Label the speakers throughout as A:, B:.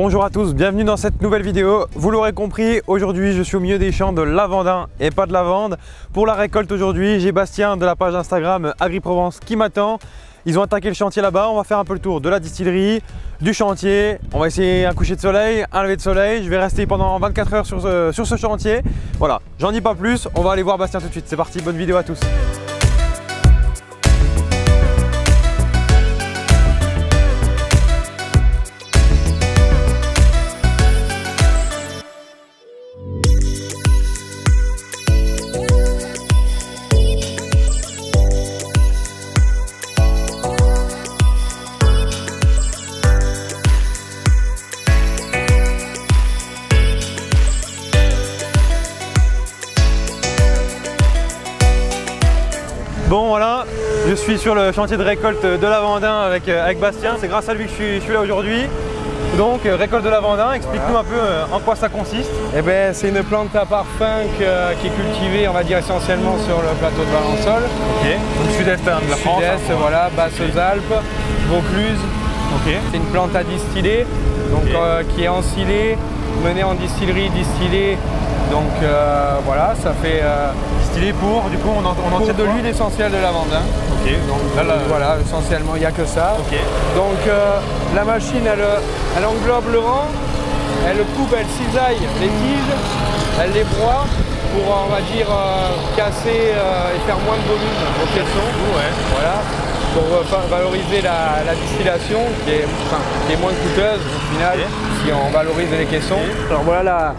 A: Bonjour à tous, bienvenue dans cette nouvelle vidéo. Vous l'aurez compris, aujourd'hui je suis au milieu des champs de lavandin et pas de lavande. Pour la récolte aujourd'hui, j'ai Bastien de la page Instagram AgriProvence qui m'attend. Ils ont attaqué le chantier là-bas, on va faire un peu le tour de la distillerie, du chantier. On va essayer un coucher de soleil, un lever de soleil. Je vais rester pendant 24 heures sur ce chantier. Voilà, j'en dis pas plus, on va aller voir Bastien tout de suite. C'est parti, bonne vidéo à tous. Bon voilà, je suis sur le chantier de récolte de lavandin avec Bastien, c'est grâce à lui que je suis là aujourd'hui. Donc récolte de lavandin, explique-nous un peu en quoi ça consiste.
B: Eh ben, c'est une plante à parfum qui est cultivée, on va dire, essentiellement sur le plateau de Valensole.
A: Ok, donc sud-est de la France.
B: Sud-est, voilà, Basses-Alpes, Vaucluse.
A: Ok.
B: C'est une plante à distiller, donc qui est ensilée, menée en distillerie, distillée. Donc voilà, ça fait...
A: Distillé pour, du coup, on en tire
B: de l'huile essentielle de lavandin.
A: Ok, donc là,
B: voilà, essentiellement, il n'y a que ça.
A: Ok.
B: Donc la machine, elle englobe le rang, elle coupe, elle cisaille les tiges, elle les broie pour, on va dire, casser et faire moins de volume au caisson.
A: Ouais.
B: Voilà, pour valoriser la distillation qui est moins coûteuse au final, si on valorise les caissons. Alors voilà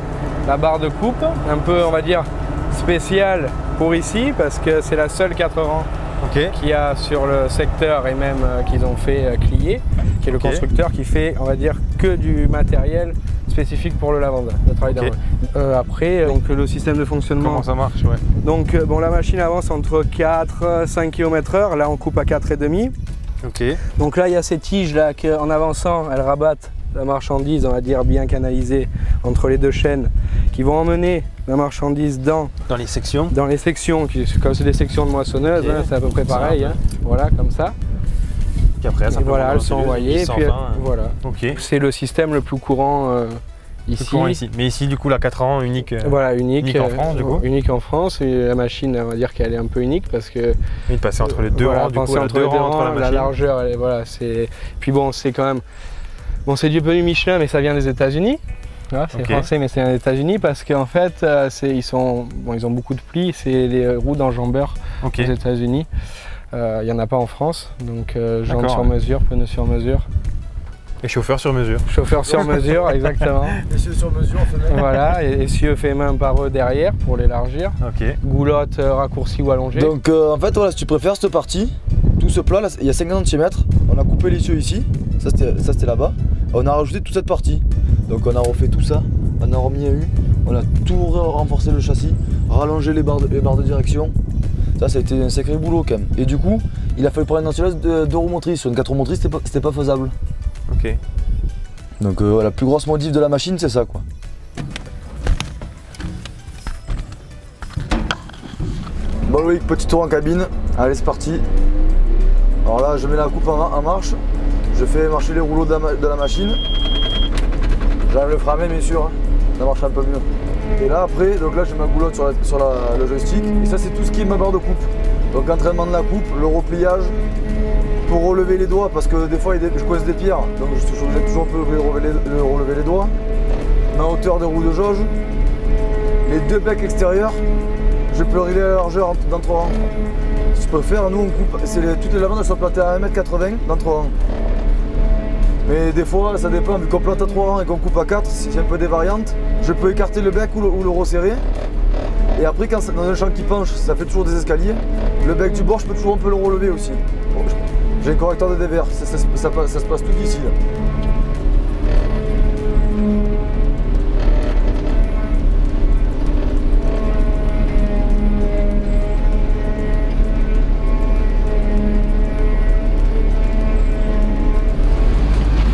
B: la barre de coupe, un peu, on va dire, spéciale pour ici parce que c'est la seule 4 rangs qu'il y a sur le secteur et même qu'ils ont fait Clié, qui est le constructeur qui fait, on va dire, que du matériel spécifique pour le lavandin, le travail d'avant. Après, donc le système de fonctionnement.
A: Comment ça marche, ouais.
B: Donc bon, la machine avance entre 4 et 5 km/h, là on coupe à 4,5.
A: Ok.
B: Donc là il y a ces tiges là qu'en avançant, elles rabattent la marchandise, on va dire, bien canalisée entre les deux chaînes, qui vont emmener la marchandise dans les sections. Dans les sections, comme c'est des sections de moissonneuses, c'est à peu près pareil. Voilà, comme ça.
A: Puis après,
B: voilà, elles sont envoyées. Puis, voilà.
A: Okay.
B: C'est le système le plus courant ici.
A: Mais ici, du coup, la 4 ans unique.
B: Voilà, unique
A: en France, du coup.
B: Unique en France. Et la machine, on va dire qu'elle est un peu unique parce que.
A: Oui, passer entre les deux rangs, du coup,
B: entre les deux rangs, la largeur, voilà, c'est. Puis bon, c'est quand même. Bon, c'est du pneu Michelin, mais ça vient des États-Unis. Voilà, c'est français, mais c'est des États-Unis parce qu'en fait, ils ont beaucoup de plis. C'est les roues d'enjambeur aux États-Unis. Il n'y en a pas en France, donc jante sur mesure, pneu sur mesure.
A: Et chauffeur sur mesure.
B: Chauffeur sur mesure, exactement.
C: Essieu sur mesure, fait main.
B: Voilà, et essieu fait main par eux derrière pour l'élargir. Goulotte raccourcie ou allongée.
C: Donc en fait, voilà, si tu préfères cette partie, tout ce plat, là, il y a 50 cm. On a coupé l'essieu ici, ça c'était là-bas. On a rajouté toute cette partie. Donc on a refait tout ça, on a remis un U, on a tout renforcé le châssis, rallongé les barres de direction. Ça a été un sacré boulot quand même. Et du coup, il a fallu prendre une ensileuse de 2 roues motrices. Sur une 4 roues motrices, c'était pas faisable.
A: Ok.
C: Donc la plus grosse modif de la machine, c'est ça, quoi. Bon Loïc, petit tour en cabine. Allez, c'est parti. Alors là, je mets la coupe en marche. Je fais marcher les rouleaux de la machine. J'enlève le frein, bien sûr, hein. Ça marche un peu mieux. Et là après, donc là j'ai ma goulotte sur le joystick. Et ça c'est tout ce qui est ma barre de coupe. Donc entraînement de la coupe, le repliage, pour relever les doigts, parce que des fois je coince des pierres. Donc je suis toujours un peu relever les doigts. Ma hauteur des roues de jauge. Les 2 becs extérieurs, je peux régler la largeur d'entre rangs. Si je peux faire, nous on coupe, toutes les lavandes sont plantées à 1,80 m d'entre rangs. Mais des fois, ça dépend, vu qu'on plante à 3 rangs et qu'on coupe à 4, c'est un peu des variantes. Je peux écarter le bec ou le resserrer. Et après, quand c'est dans un champ qui penche, ça fait toujours des escaliers. Le bec du bord, je peux toujours un peu le relever aussi. Bon, j'ai un correcteur de dévers, ça se passe tout ici. Là.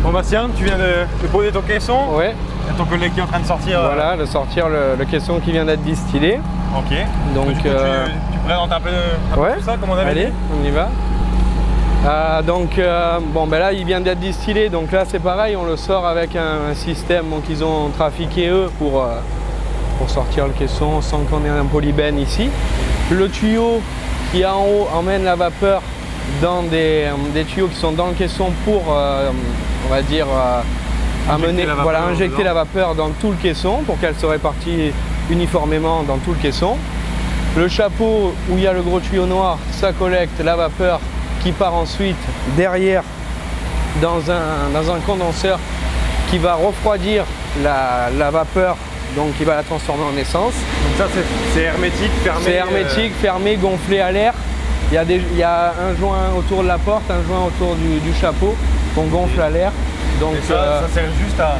A: Bon Bastien, tu viens de poser ton caisson.
B: Ouais.
A: Il y a ton collègue qui est en train de sortir.
B: Voilà, de sortir le caisson qui vient d'être distillé.
A: Ok.
B: Donc
A: tu présentes un peu tout ça, comme on avait dit.
B: Allez, on y va. Bon, ben là il vient d'être distillé, donc là c'est pareil, on le sort avec un système qu'ils ont trafiqué eux pour sortir le caisson sans qu'on ait un polybène ici. Le tuyau qui est en haut emmène la vapeur dans des tuyaux qui sont dans le caisson pour, on va dire, injecter la vapeur dans tout le caisson pour qu'elle se répartit uniformément dans tout le caisson. Le chapeau où il y a le gros tuyau noir, ça collecte la vapeur qui part ensuite derrière dans un condenseur qui va refroidir la vapeur, donc qui va la transformer en essence.
A: Donc ça c'est hermétique, fermé.
B: C'est hermétique, fermé, gonflé à l'air. Il y a un joint autour de la porte, un joint autour du chapeau qu'on gonfle à l'air. Donc
A: ça sert juste à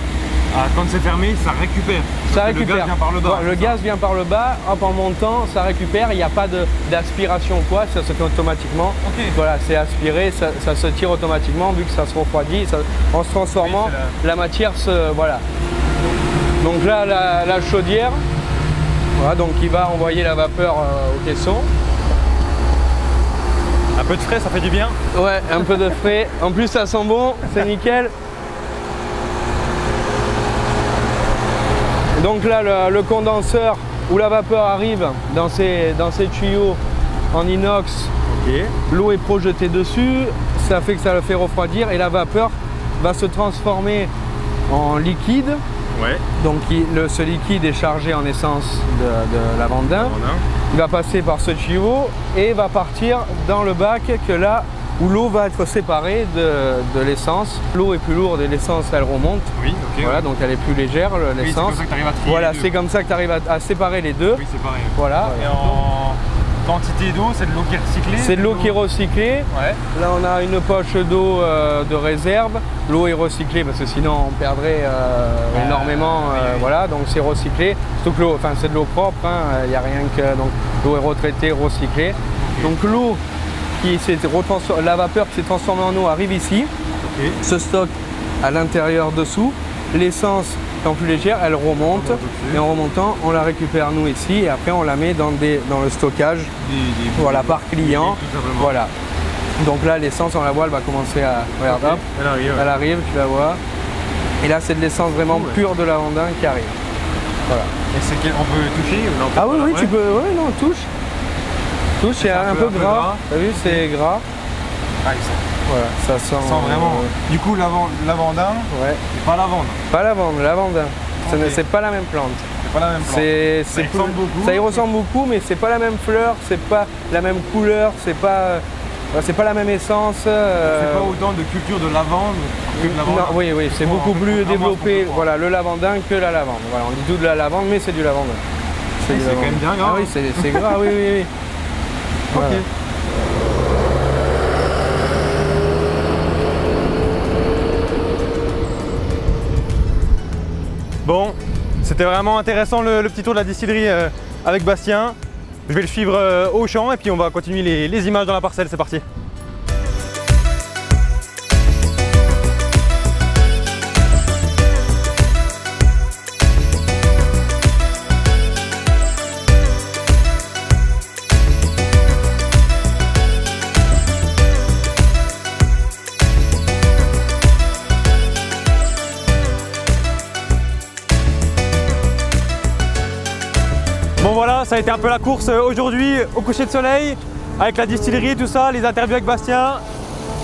A: quand c'est fermé, ça récupère.
B: Ça récupère.
A: Le gaz vient par le bas.
B: Le gaz vient par le bas, hop, en montant, ça récupère. Il n'y a pas d'aspiration quoi, ça se fait automatiquement. Okay. Voilà, c'est aspiré, ça se tire automatiquement vu que ça se refroidit. En se transformant, la matière se. Voilà. Donc là, la chaudière, voilà, donc il va envoyer la vapeur au caisson.
A: Un peu de frais, ça fait du bien.
B: Ouais, un peu de frais. En plus, ça sent bon, c'est nickel. Donc là, le condenseur où la vapeur arrive dans ces tuyaux en inox, okay. L'eau est projetée dessus, ça fait que ça le fait refroidir et la vapeur va se transformer en liquide.
A: Ouais.
B: Donc ce liquide est chargé en essence de lavandin. Il va passer par ce tuyau et va partir dans le bac que là où l'eau va être séparée de l'essence. L'eau est plus lourde et l'essence elle remonte.
A: Oui, ok.
B: Voilà, donc elle est plus légère l'essence.
A: Oui, c'est comme ça que tu arrives à trier.
B: Voilà, c'est comme ça que tu arrives à séparer les deux.
A: Oui, séparer.
B: Voilà.
A: Et en quantité d'eau, c'est de l'eau qui est recyclée?
B: C'est de l'eau qui est recyclée. Ouais. Là on a une poche d'eau de réserve. L'eau est recyclée parce que sinon on perdrait énormément. Oui. Voilà, donc c'est recyclé. Surtout que l'eau, enfin c'est de l'eau propre, il n'y a rien que. Donc l'eau est retraitée, recyclée. Okay. Donc l'eau la vapeur qui s'est transformée en eau arrive ici, okay. Se stocke à l'intérieur dessous. L'essence étant plus légère, elle remonte et en remontant, on la récupère nous ici et après on la met dans le stockage, voilà, par client. Voilà. Donc là, l'essence, on la voit, elle va commencer à. Regarde, okay. Hop, elle arrive, tu la vois. Et là, c'est de l'essence vraiment pure de lavandin qui arrive. Voilà.
A: Et c'est on peut toucher ou non?
B: Ah oui, oui, tu peux. Oui, non, touche. Touche, c'est un peu gras. T'as vu, c'est gras.
A: Ah,
B: voilà, ça sent
A: vraiment. Du coup, lavandin,
B: ouais.
A: C'est pas lavande.
B: Pas lavande, lavandin.
A: Okay.
B: C'est pas la même plante.
A: C'est pas la même plante.
B: Ça y ressemble beaucoup, mais c'est pas la même fleur, c'est pas la même couleur, c'est pas la même essence.
A: C'est pas autant de culture de lavande que de lavande.
B: Non, oui, c'est beaucoup plus développé. Voilà, le lavandin que la lavande. Voilà, on dit tout de la lavande, mais c'est du lavandin.
A: C'est quand même bien gras.
B: Ah oui, c'est gras, oui. Voilà.
A: Ok. Bon, c'était vraiment intéressant le petit tour de la distillerie avec Bastien. Je vais le suivre au champ et puis on va continuer les images dans la parcelle, c'est parti. Bon voilà, ça a été un peu la course aujourd'hui au coucher de soleil avec la distillerie et tout ça, les interviews avec Bastien.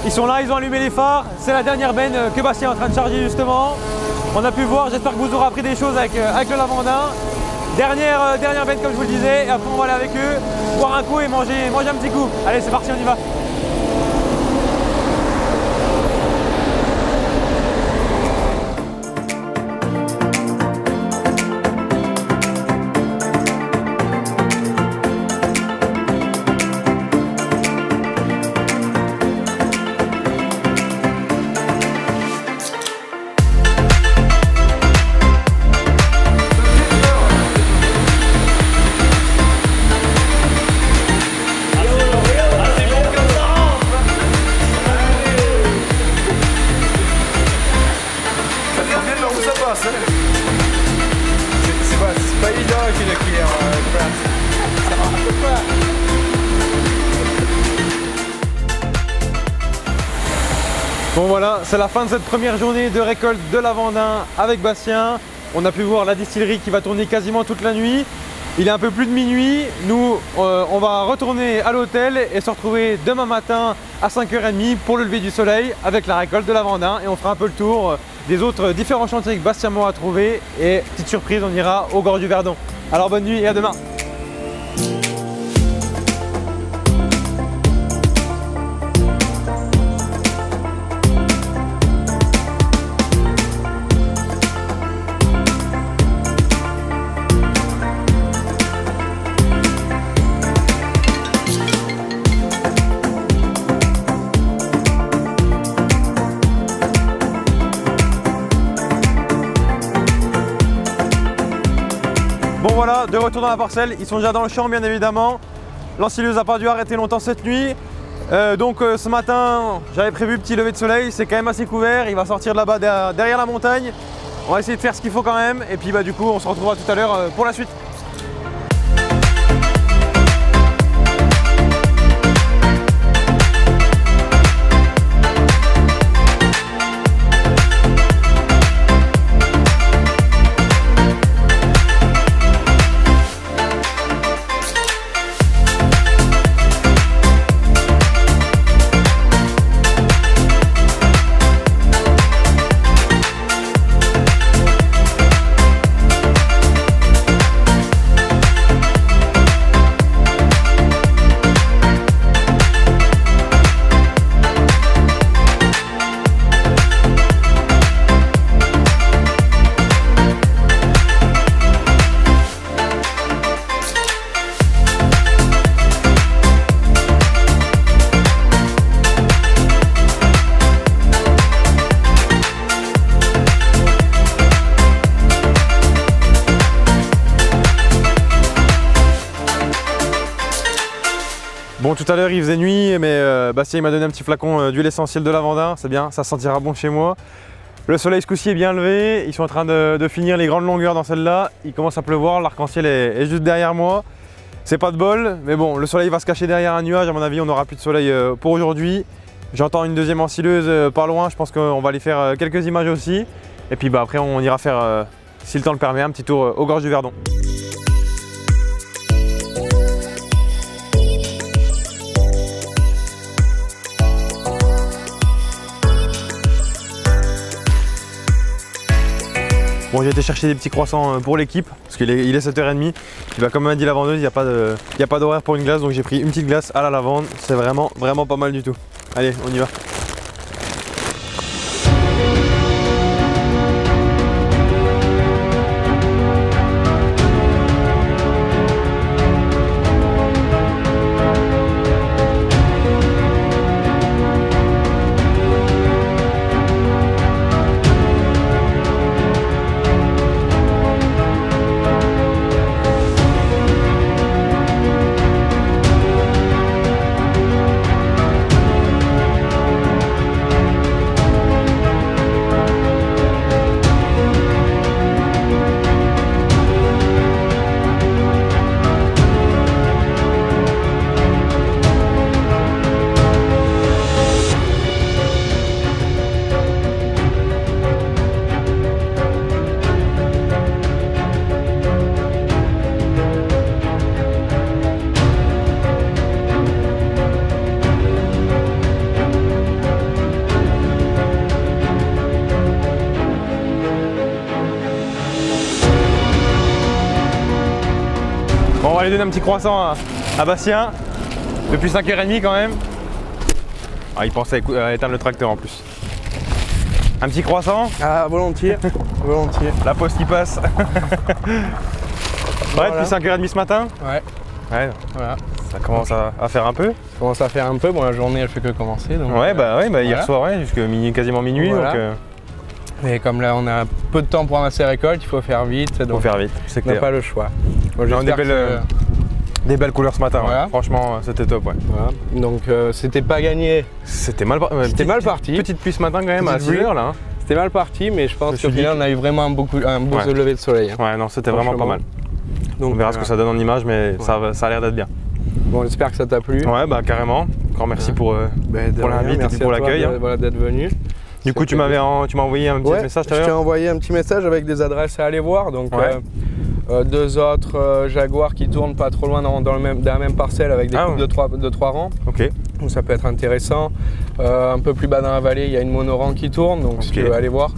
A: Ils sont là, ils ont allumé les phares. C'est la dernière benne que Bastien est en train de charger justement. On a pu voir, j'espère que vous aurez appris des choses avec le lavandin. Dernière benne comme je vous le disais, et après on va aller avec eux, boire un coup et manger un petit coup. Allez, c'est parti, on y va.
B: C'est pas évident avec une cuillère plate. Ça marche pas.
A: Bon voilà, c'est la fin de cette première journée de récolte de la Vendin avec Bastien. On a pu voir la distillerie qui va tourner quasiment toute la nuit. Il est un peu plus de minuit. Nous, on va retourner à l'hôtel et se retrouver demain matin à 5h30 pour le lever du soleil avec la récolte de la Vendin. Et on fera un peu le tour des autres différents chantiers que Bastien m'aura trouvé. Et petite surprise, on ira au Gorge du Verdon. Alors bonne nuit et à demain. Bon voilà, de retour dans la parcelle, ils sont déjà dans le champ bien évidemment. L'ensileuse n'a pas dû arrêter longtemps cette nuit. Ce matin, j'avais prévu petit lever de soleil, c'est quand même assez couvert. Il va sortir de là-bas derrière la montagne. On va essayer de faire ce qu'il faut quand même. Et puis du coup, on se retrouvera tout à l'heure pour la suite. Bon, tout à l'heure il faisait nuit, mais Bastien m'a donné un petit flacon d'huile essentielle de lavandin, c'est bien, ça sentira bon chez moi. Le soleil ce coup-ci est bien levé, ils sont en train de finir les grandes longueurs dans celle-là, il commence à pleuvoir, l'arc-en-ciel est juste derrière moi. C'est pas de bol, mais bon, le soleil va se cacher derrière un nuage, à mon avis on n'aura plus de soleil pour aujourd'hui. J'entends une deuxième ensileuse pas loin, je pense qu'on va aller faire quelques images aussi. Et puis après on ira faire, si le temps le permet, un petit tour au Gorge du Verdon. Bon, j'ai été chercher des petits croissants pour l'équipe, parce qu'il est 7h30. Comme m'a dit la vendeuse, il n'y a pas d'horaire pour une glace, donc j'ai pris une petite glace à la lavande. C'est vraiment pas mal du tout. Allez, on y va. Bon, on va aller donner un petit croissant à Bastien, depuis 5h30 quand même. Ah, il pensait à éteindre le tracteur en plus. Un petit croissant.
B: Ah, volontiers, volontiers.
A: La poste qui passe. Ouais, depuis 5h30 ce matin.
B: Ouais.
A: Ouais,
B: voilà.
A: Ça commence à faire un peu. Ça
B: commence à faire un peu, bon la journée elle fait que commencer. Donc,
A: ouais,
B: voilà.
A: Hier soir, jusqu'à quasiment minuit.
B: Voilà.
A: Donc,
B: mais comme là on a peu de temps pour ramasser la récolte, il faut faire vite.
A: Il faut faire vite, c'est clair.
B: On n'a pas le choix. Bon,
A: des belles couleurs ce matin,
B: voilà.
A: Ouais. Franchement c'était top. Ouais.
B: Voilà. Donc c'était pas gagné.
A: C'était mal parti. Petite pluie ce matin quand même à 6h là. Hein.
B: C'était mal parti, mais je pense qu'au final on a eu vraiment un beau lever de soleil. Hein.
A: Ouais, non, c'était vraiment pas mal. Donc, on verra ce que ça donne en image, mais ça a l'air d'être bien.
B: Bon, j'espère que ça t'a plu.
A: Ouais, bah carrément. Encore merci pour l'invite et puis pour l'accueil.
B: Voilà, d'être venu.
A: Du coup, tu m'as envoyé un petit message tout à l'heure.
B: Je t'ai envoyé un petit message avec des adresses à aller voir. Donc, deux autres Jaguar qui tournent pas trop loin dans la même parcelle avec des coupes de 3 rangs.
A: Ok.
B: Donc ça peut être intéressant. Un peu plus bas dans la vallée, il y a une monorang qui tourne, donc si tu veux aller voir.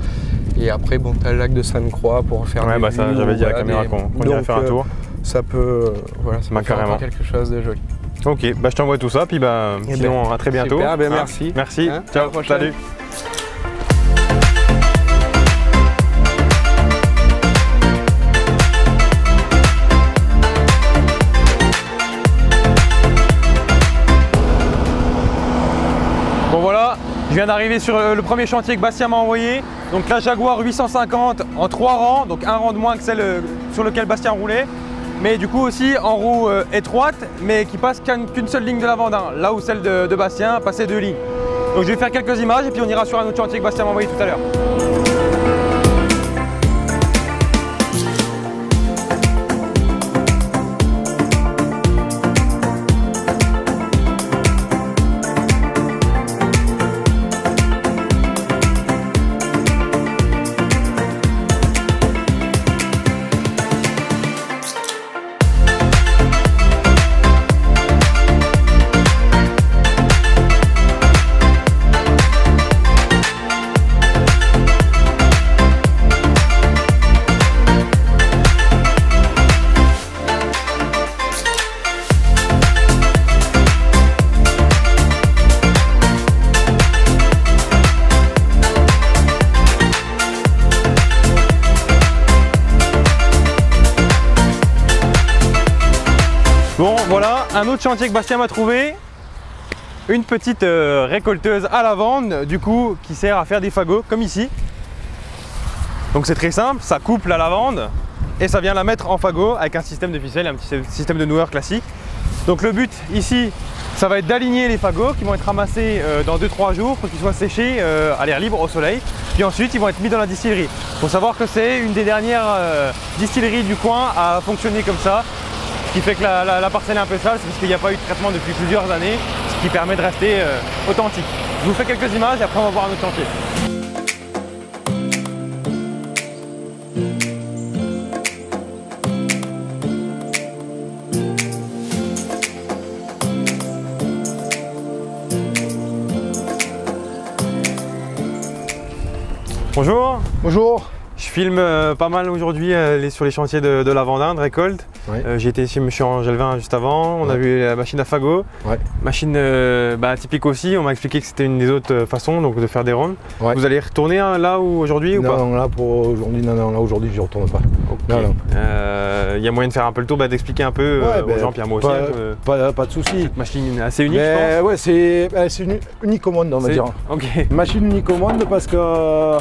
B: Et après, bon, tu as le lac de Sainte-Croix pour faire des
A: ça,
B: vues,
A: j'avais dit à la caméra qu'on irait faire un tour.
B: Ça peut, ça peut faire quelque chose de joli.
A: Ok, je t'envoie tout ça, puis sinon à très bientôt.
B: Super, merci.
A: Merci, ciao, salut. Bon voilà, je viens d'arriver sur le premier chantier que Bastien m'a envoyé. Donc la Jaguar 850 en 3 rangs, donc un rang de moins que celle sur lequel Bastien roulait. Mais du coup aussi en roue étroite, mais qui passe qu'une seule ligne de Lavandin, là où celle de Bastien passait 2 lignes. Donc je vais faire quelques images et puis on ira sur un autre chantier que Bastien m'a envoyé tout à l'heure. Bon voilà, un autre chantier que Bastien m'a trouvé, une petite récolteuse à lavande du coup qui sert à faire des fagots comme ici. Donc c'est très simple, ça coupe la lavande et ça vient la mettre en fagot avec un système de ficelle, un petit système de noueur classique. Donc le but ici, ça va être d'aligner les fagots qui vont être ramassés dans 2-3 jours pour qu'ils soient séchés à l'air libre au soleil. Puis ensuite ils vont être mis dans la distillerie. Il faut savoir que c'est une des dernières distilleries du coin à fonctionner comme ça. Ce qui fait que la parcelle est un peu sale, c'est parce qu'il n'y a pas eu de traitement depuis plusieurs années, ce qui permet de rester authentique. Je vous fais quelques images et après on va voir un autre chantier. Bonjour.
C: Bonjour.
A: Je filme pas mal aujourd'hui sur les chantiers de Lavandin, de récolte.
C: Ouais.
A: J'ai été chez Monsieur Angelvin juste avant, on a vu la machine à fagot.
C: Ouais.
A: Machine typique aussi, on m'a expliqué que c'était une des autres façons donc, de faire des rondes. Ouais. Vous allez retourner là ou aujourd'hui ou pas?
C: Non, là pour aujourd'hui, non, là aujourd'hui je ne retourne pas.
A: Okay. Y a moyen de faire un peu le tour, d'expliquer un peu aux gens, puis à moi aussi.
C: Pas de souci.
A: Machine assez unique, je pense.
C: Ouais, c'est unique au monde, on va dire.
A: Okay.
C: Machine unique au monde parce que,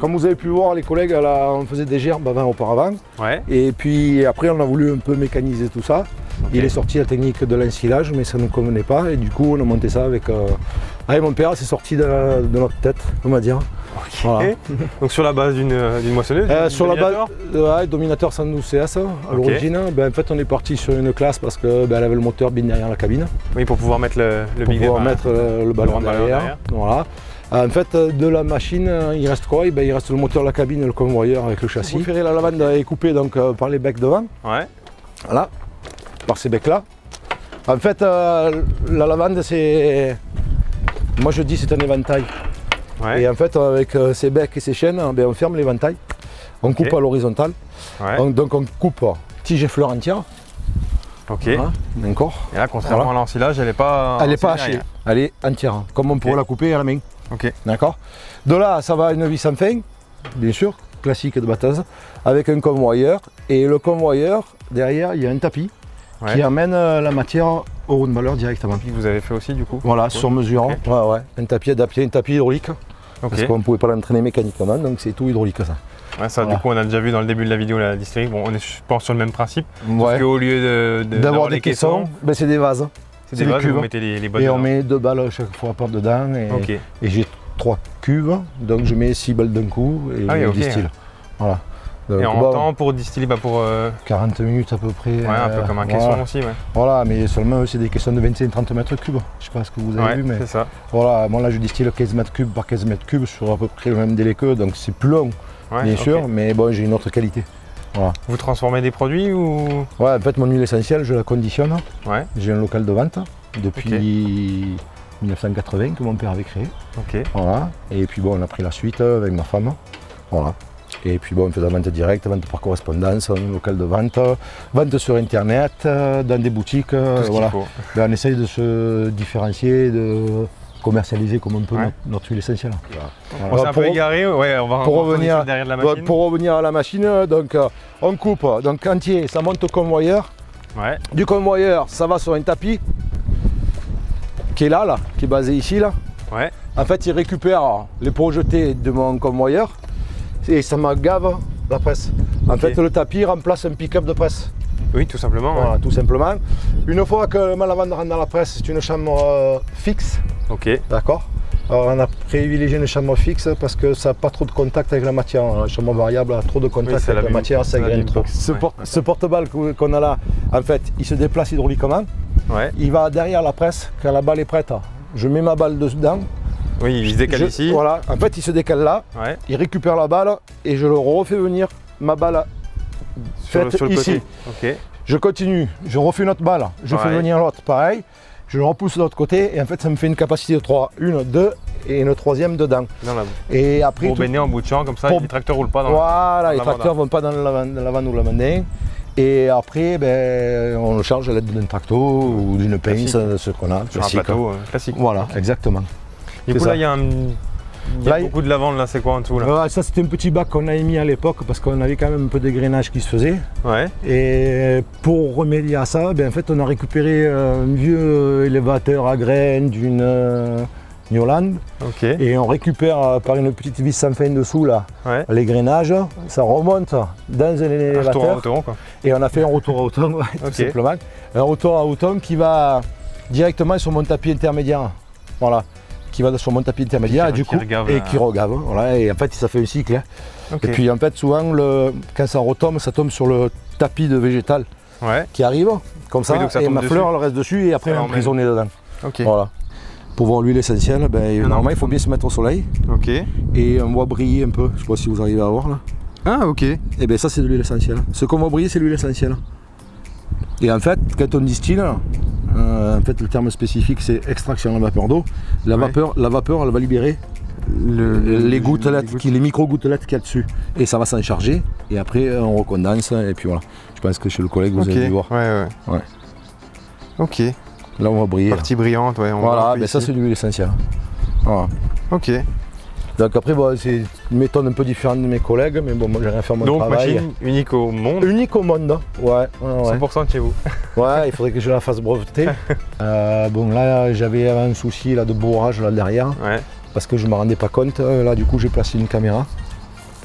C: comme vous avez pu voir, les collègues, là, on faisait des gerbes auparavant. Ouais. Et puis après, on a voulu un peu mécaniser tout ça. Okay. Il est sorti la technique de l'ensilage, mais ça ne nous convenait pas. Et du coup, on a monté ça avec mon père, c'est sorti de notre tête, on va dire.
A: Okay. Voilà. Donc sur la base d'une moissonneuse
C: sur la base, dominateur 112 CS à l'origine. En fait, on est parti sur une classe parce qu'elle avait le moteur bin derrière la cabine.
A: Oui, pour pouvoir mettre le
C: big pour pouvoir mettre le ballon derrière. Voilà. En fait, de la machine, il reste quoi? Il reste le moteur, la cabine, le convoyeur avec le châssis. Vous ferez la lavande est coupée donc, par les becs devant. Ouais. Voilà, par ces becs-là. En fait, la lavande, c'est... Moi, je dis c'est un éventail. Ouais. Et en fait, avec ces becs et ces chaînes, on ferme l'éventail. On coupe à l'horizontale. Ouais. Donc, on coupe tige et fleurs entières.
A: Ok.
C: Voilà, d'accord.
A: Et là, contrairement à l'ensilage, elle n'est pas
C: hachée. Elle est entière, comme on pourrait la couper à la main.
A: Ok.
C: D'accord. De là, ça va à une vis sans fin, bien sûr, classique de batteuse, avec un convoyeur. Et le convoyeur, derrière, il y a un tapis qui amène la matière au roue de valeur directement.
A: Et vous avez fait aussi du coup?
C: Voilà, sur mesure. Okay. Ouais. Un tapis adapté, un tapis hydraulique. Okay. Parce qu'on ne pouvait pas l'entraîner mécaniquement, donc c'est tout hydraulique ça.
A: Ouais, ça du coup on a déjà vu dans le début de la vidéo la distillerie. Bon, on est je pense sur le même principe. Parce qu'au lieu d'avoir
C: des caissons, c'est des vases.
A: C'est des cuves. Vous mettez les bonnes
C: et on met 2 balles chaque fois par dedans. Et j'ai 3 cuves, donc je mets 6 balles d'un coup et je distille. Voilà.
A: Donc, et en temps pour distiller,
C: 40 minutes à peu près.
A: Ouais, un peu comme un caisson aussi. Ouais.
C: Voilà, mais seulement c'est des caissons de 25-30 mètres cubes. Je sais pas ce que vous avez vu, mais
A: c'est ça.
C: Voilà, moi là je distille 15 mètres cubes par 15 mètres cubes sur à peu près le même délai qu'eux, donc c'est plus long, bien sûr, mais bon, j'ai une autre qualité. Voilà.
A: Vous transformez des produits ou?
C: Ouais, en fait mon huile essentielle, je la conditionne.
A: Ouais.
C: J'ai un local de vente depuis 1980 que mon père avait créé. Voilà. Et puis bon, on a pris la suite avec ma femme. Voilà. Et puis bon, on fait de la vente directe, vente par correspondance, un local de vente sur internet, dans des boutiques. Voilà. Ben, on essaye de se différencier, de commercialiser comme on peut notre huile essentielle.
A: On s'est un peu égaré, on va revenir derrière la machine.
C: Pour revenir à la machine, donc on coupe donc entier, ça monte au convoyeur.
A: Ouais.
C: Du convoyeur, ça va sur un tapis qui est là, qui est basé ici là.
A: Ouais.
C: En fait, il récupère les projetés de mon convoyeur et ça m'agave la presse. En fait, le tapis remplace un pick-up de presse.
A: Oui, tout simplement.
C: Voilà, tout simplement. Une fois que le lavande rentre dans la presse, c'est une chambre fixe. D'accord. Alors, on a privilégié une chambre fixe parce que ça n'a pas trop de contact avec la matière. La chambre variable a trop de contact avec la matière, ça graine trop. Ce porte-balle qu'on a là, en fait, il se déplace hydrauliquement.
A: Ouais.
C: Il va derrière la presse, quand la balle est prête, je mets ma balle dedans.
A: Oui, il se décale ici.
C: Voilà, en fait il se décale là, il récupère la balle et je le refais venir, ma balle faite
A: sur le
C: ici.
A: Côté.
C: Je continue, je refais une autre balle, je fais venir l'autre, pareil. Je le repousse de l'autre côté et en fait ça me fait une capacité de 3. Une, 2 et une troisième dedans. Et après,
A: pour baigner en bout de champ, comme ça les tracteurs ne roulent pas dans
C: voilà, les tracteurs ne vont pas dans la lavande ou la mandin. Et après, ben, on le charge à l'aide d'un tracteur ou d'une pince, ce qu'on a.
A: Sur un plateau classique.
C: Voilà, exactement.
A: Du coup, là, il y a, beaucoup de lavande, là, c'est quoi en dessous là?
C: Ça, c'était un petit bac qu'on a émis à l'époque parce qu'on avait quand même un peu de grainage qui se faisait.
A: Ouais.
C: Et pour remédier à ça, ben, en fait, on a récupéré un vieux élévateur à graines d'une New Holland. Et on récupère par une petite vis sans fin dessous là, les grainages, ça remonte dans un élévateur.
A: Un retour à Houton,
C: et on a fait un retour à Houton, tout simplement. Un retour à Houton qui va directement sur mon tapis intermédiaire. Voilà. Qui va sur mon tapis intermédiaire et du coup qui regave. Voilà. Et en fait ça fait un cycle. Hein. Et puis en fait souvent quand ça retombe, ça tombe sur le tapis de végétal qui arrive comme ça, et ma fleur elle reste dessus et après elle est emprisonnée dedans. Voilà. Pour voir l'huile essentielle, ben, normalement il faut bien se mettre au soleil. Et on voit briller un peu, je ne sais pas si vous arrivez à voir là.
A: Ah ok.
C: Et bien ça c'est de l'huile essentielle. Ce qu'on voit briller c'est l'huile essentielle. Et en fait quand on distille, en fait le terme spécifique c'est extraction de la vapeur d'eau. La vapeur elle va libérer les gouttelettes, les micro-gouttelettes qu'il y a dessus. Et ça va s'en charger et après on recondense et puis voilà. Je pense que chez le collègue vous allez voir.
A: Ouais. Ok.
C: Là on va briller.
A: Partie brillante,
C: voilà, ben ça c'est de l'huile essentielle. Voilà.
A: Ok.
C: Donc après bon, c'est une méthode un peu différente de mes collègues, mais bon moi j'ai rien fait mon travail.
A: Donc machine unique au monde.
C: Unique au monde, ouais.
A: 100% de chez vous.
C: Ouais, il faudrait que je la fasse breveter. Bon là j'avais un souci là, de bourrage là derrière, parce que je ne me rendais pas compte. Là du coup j'ai placé une caméra.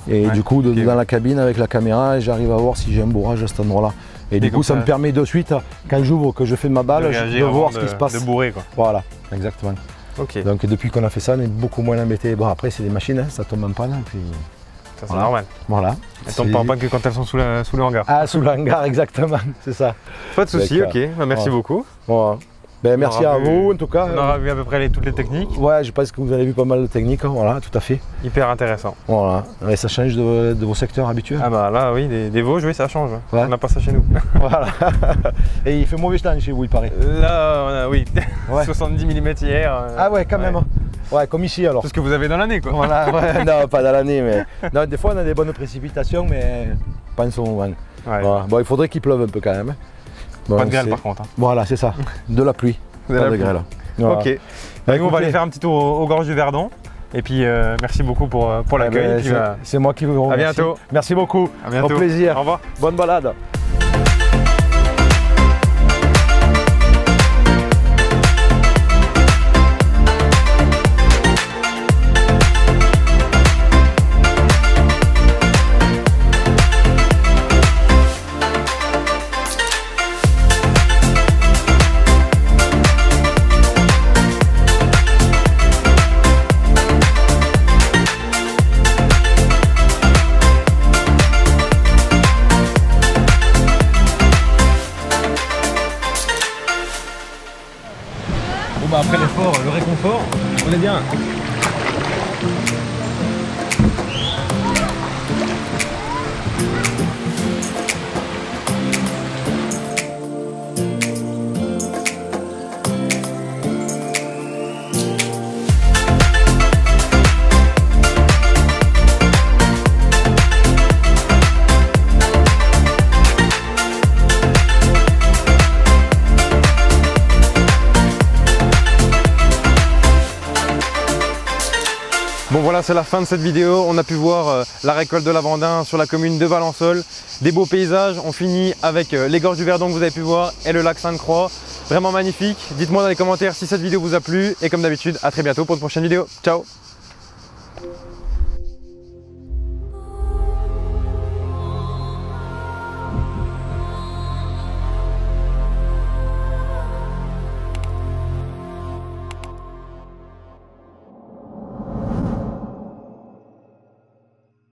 C: Et du coup dans la cabine avec la caméra, j'arrive à voir si j'ai un bourrage à cet endroit-là. Et du coup ça me permet de suite, quand j'ouvre, que je fais ma balle, de voir ce qui se passe.
A: De bourrer quoi.
C: Voilà, exactement. Donc depuis qu'on a fait ça, on est beaucoup moins embêté. Bon après c'est des machines, hein, ça tombe en panne. Puis...
A: Ça c'est normal.
C: Voilà.
A: Elles tombent pas en panne que quand elles sont sous le hangar.
C: Ah sous le hangar, exactement, c'est ça.
A: Pas de souci, ok. Merci beaucoup.
C: Voilà. Ben, merci à vous en tout cas.
A: On aura vu à peu près toutes les techniques.
C: Ouais, je pense que vous avez vu pas mal de techniques, voilà, tout à fait.
A: Hyper intéressant.
C: Voilà, et ça change de vos secteurs habituels.
A: Ah bah là oui, des Vosges, oui ça change. On n'a pas ça chez nous.
C: Voilà. Et il fait mauvais temps chez vous, il paraît.
A: Là, on a, oui, 70 mm hier.
C: Ah ouais, quand même. Ouais, comme ici alors.
A: C'est ce que vous avez dans l'année quoi.
C: Voilà, non, pas dans l'année, mais non, des fois on a des bonnes précipitations, mais pas en ce moment. Voilà. Bon, il faudrait qu'il pleuve un peu quand même. Bon,
A: pas de grêle par contre. Hein.
C: Voilà, c'est ça. De la pluie. Pas de grêle. Voilà.
A: Ok. Nous, on va aller faire un petit tour aux gorges du Verdon. Et puis merci beaucoup pour l'accueil.
C: C'est moi qui vous remercie.
A: À bientôt.
C: Merci beaucoup.
A: À bientôt.
C: Au plaisir.
A: Au revoir.
C: Bonne balade.
A: confort, on est bien. Bon voilà, c'est la fin de cette vidéo. On a pu voir la récolte de lavandin sur la commune de Valençol. Des beaux paysages. On finit avec les gorges du Verdon que vous avez pu voir et le lac Sainte-Croix. Vraiment magnifique. Dites-moi dans les commentaires si cette vidéo vous a plu. Et comme d'habitude, à très bientôt pour une prochaine vidéo. Ciao!